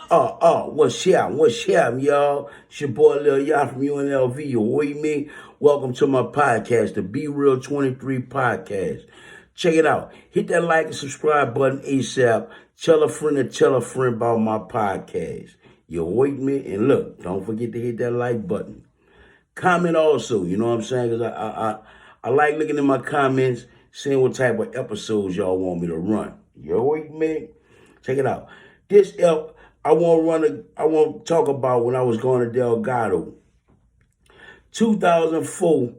What's up, y'all? It's your boy Lil Y'all from UNLV. You with me? Welcome to my podcast, the Be Real 23 podcast. Check it out. Hit that like and subscribe button ASAP. Tell a friend and tell a friend about my podcast. You with me? And look, don't forget to hit that like button. Comment also, you know what I'm saying? Because I like looking at my comments, seeing what type of episodes y'all want me to run. You with me? Check it out. This I want to talk about when I was going to Delgado. 2004,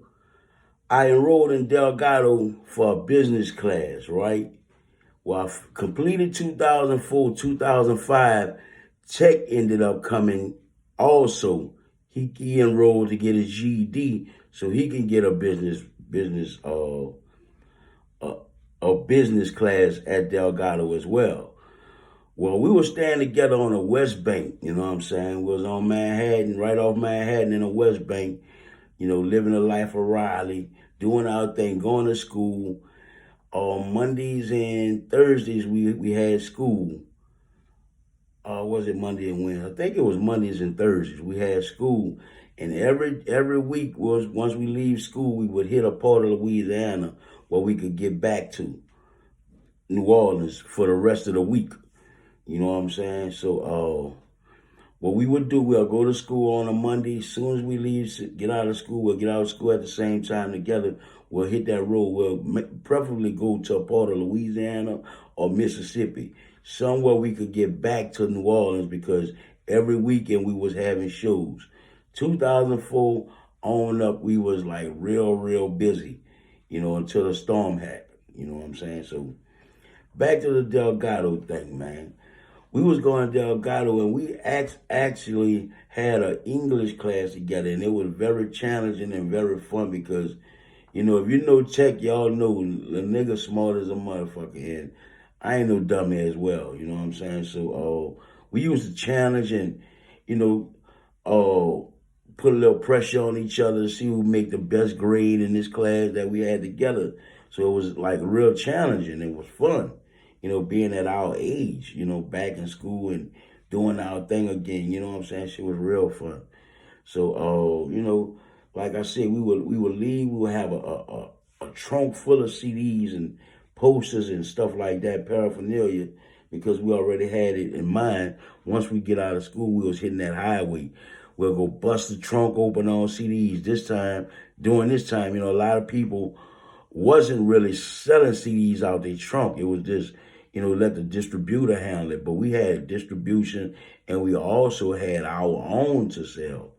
I enrolled in Delgado for a business class, right? Well, I completed 2004, 2005. Tech ended up coming also. He enrolled to get his GED so he can get a business class at Delgado as well. Well, we were staying together on the West Bank, you know what I'm saying? We was on Manhattan, right off Manhattan in the West Bank, living the life of Riley, doing our thing, going to school. On Mondays and Thursdays, we had school. Was it Monday and Wednesday? I think it was Mondays and Thursdays. We had school. And every week was once we leave school, we would hit a part of Louisiana where we could get back to New Orleans for the rest of the week. You know what I'm saying? So, what we would do, we'll go to school on a Monday. As soon as we leave, get out of school, we'll get out of school at the same time together. We'll hit that road. We'll preferably go to a part of Louisiana or Mississippi, somewhere we could get back to New Orleans because every weekend we was having shows. 2004 on up, we was like real busy, until the storm happened. You know what I'm saying? So, back to the Delgado thing, man. We was going to Delgado and we actually had an English class together, and it was very challenging and very fun because, if you know Tech, y'all know the nigga smart as a motherfucker, and I ain't no dummy as well, you know what I'm saying? So we used to challenge and, put a little pressure on each other to see who make the best grade in this class that we had together. So it was like real challenging. It was fun. Being at our age, back in school and doing our thing again, you know what I'm saying? Shit was real fun. So, like I said, we would leave, we would have a trunk full of CDs and posters and stuff like that, paraphernalia, because we already had it in mind. Once we get out of school, we was hitting that highway. We'll go bust the trunk open on CDs. During this time, a lot of people wasn't really selling CDs out their trunk. It was just, let the distributor handle it. But we had distribution and we also had our own to sell.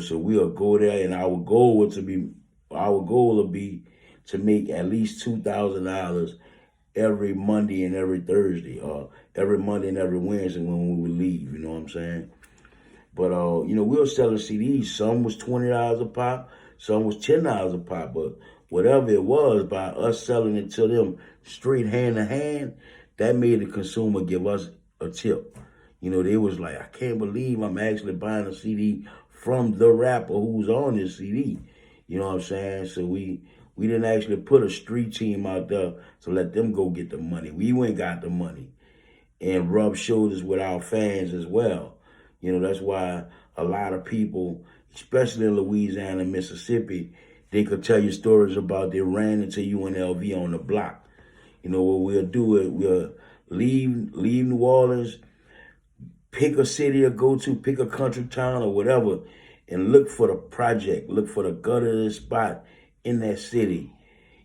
So we'll go there and our goal would be to make at least $2,000 every Monday and every Thursday, or every Monday and every Wednesday when we would leave, you know what I'm saying? But, we were selling CDs. Some was $20 a pop, some was $10 a pop, but whatever it was, by us selling it to them straight hand to hand, that made the consumer give us a tip. They was like, I can't believe I'm actually buying a CD from the rapper who's on this CD. You know what I'm saying? So we didn't actually put a street team out there to let them go get the money. We went got the money and rubbed shoulders with our fans as well. That's why a lot of people, especially in Louisiana and Mississippi, they could tell you stories about they ran into UNLV on the block. What we'll do is we'll leave New Orleans, pick a city to go to, pick a country town or whatever, and look for the project, look for the gutter spot in that city,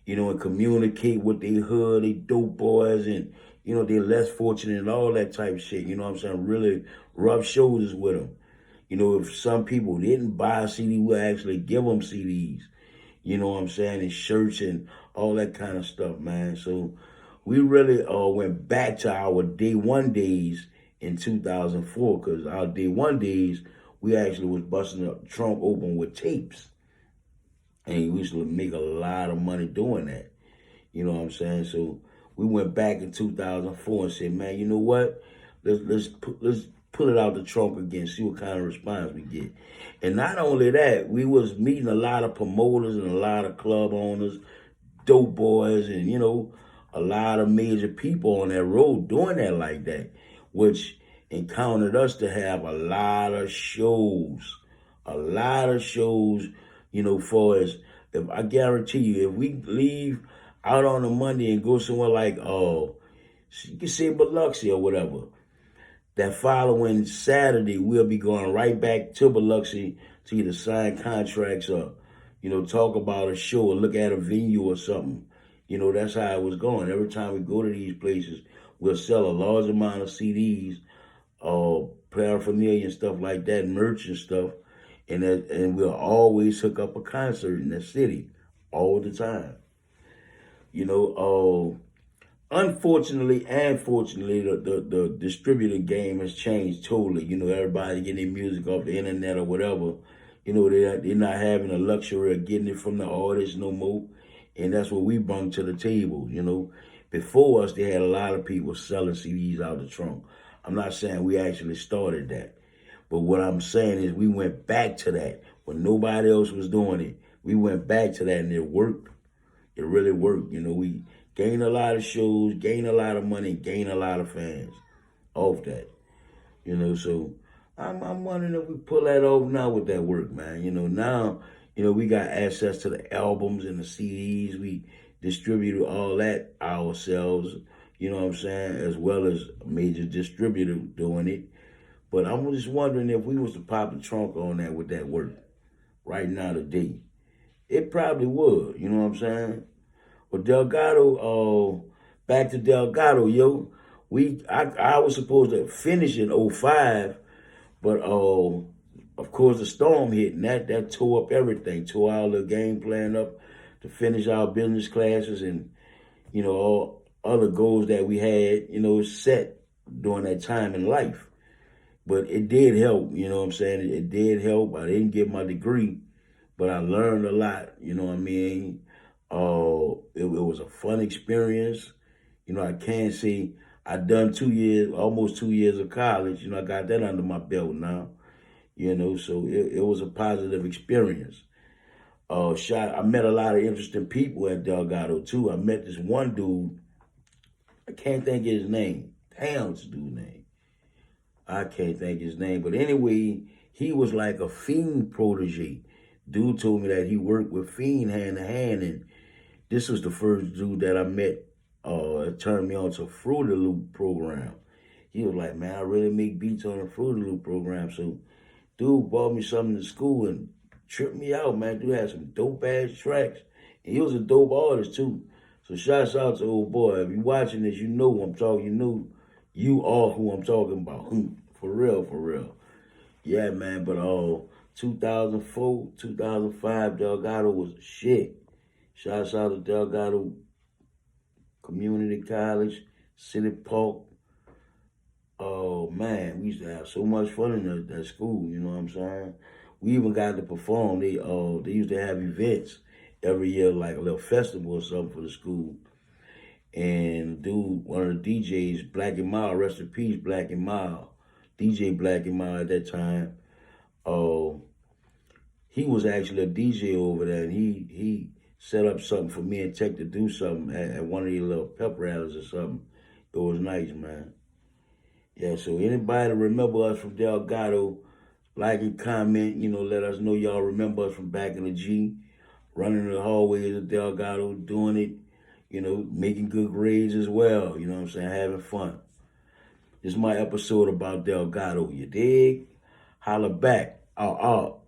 and communicate with their hood, they dope boys, and, they're less fortunate and all that type of shit, you know what I'm saying? Really rub shoulders with them. If some people didn't buy a CD, we'll actually give them CDs, you know what I'm saying, and shirts and all that kind of stuff, man. So we really went back to our day one days in 2004, because our day one days, we actually was busting the trunk open with tapes. And we used to make a lot of money doing that. You know what I'm saying? So we went back in 2004 and said, man, you know what? Let's pull it out the trunk again, see what kind of response we get. And not only that, we was meeting a lot of promoters and a lot of club owners, dope boys, and, a lot of major people on that road doing that like that, which encountered us to have a lot of shows. A lot of shows, for us. If I guarantee you, if we leave out on a Monday and go somewhere like, you can say Biloxi or whatever, that following Saturday, we'll be going right back to Biloxi to either sign contracts or, talk about a show or look at a venue or something. That's how it was going. Every time we go to these places, we'll sell a large amount of CDs, paraphernalia and stuff like that, merch and stuff, and we'll always hook up a concert in the city all the time. Unfortunately and fortunately, the distributor game has changed totally. Everybody getting their music off the internet or whatever. They're not having the luxury of getting it from the artists no more. And that's what we bring to the table, Before us, they had a lot of people selling CDs out the trunk. I'm not saying we actually started that. But what I'm saying is we went back to that. When nobody else was doing it, we went back to that and it worked. It really worked. We gained a lot of shows, gained a lot of money, gained a lot of fans off that. So I'm wondering if we pull that off now with that work, man. Now, we got access to the albums and the CDs. We distribute all that ourselves, what I'm saying, as well as a major distributor doing it. But I'm just wondering if we was to pop the trunk on that with that work right now today. It probably would, you know what I'm saying? But Delgado, back to Delgado, yo. I was supposed to finish in '05, but of course the storm hit and that tore up everything, tore our little game plan up to finish our business classes and, all other goals that we had, set during that time in life. But it did help, you know what I'm saying? It did help. I didn't get my degree, but I learned a lot, you know what I mean? It was a fun experience. I can't say I done 2 years, almost 2 years of college. I got that under my belt now, so it was a positive experience. I met a lot of interesting people at Delgado too. I met this one dude, I can't think of his name. Damn, what's the dude's name? I can't think his name. But anyway, he was like a Fiend protege. Dude told me that he worked with Fiend hand in hand, and this was the first dude that I met. It turned me on to Fruity Loop program. He was like, man, I really make beats on a Fruity Loop program. So dude bought me something to school and tripped me out, man. Dude had some dope ass tracks. And he was a dope artist too. So shouts out to old boy. If you watching this, you know who I'm talking. You are who I'm talking about. For real, for real. Yeah, man, but 2004, 2005, Delgado was shit. Shouts out to Delgado Community College, City Park. Oh, man, we used to have so much fun in that school, you know what I'm saying? We even got to perform. They used to have events every year, like a little festival or something for the school. And dude, one of the DJs, Black and Mild, rest in peace, Black and Mild, DJ Black and Mild at that time, he was actually a DJ over there, and he set up something for me and Tech to do something at one of these little pep rallies or something. It was nice, man. Yeah, so anybody remember us from Delgado, like and comment, let us know y'all remember us from back in the G, running the hallways of Delgado, doing it, making good grades as well, you know what I'm saying, having fun. This is my episode about Delgado, you dig? Holla back. Out.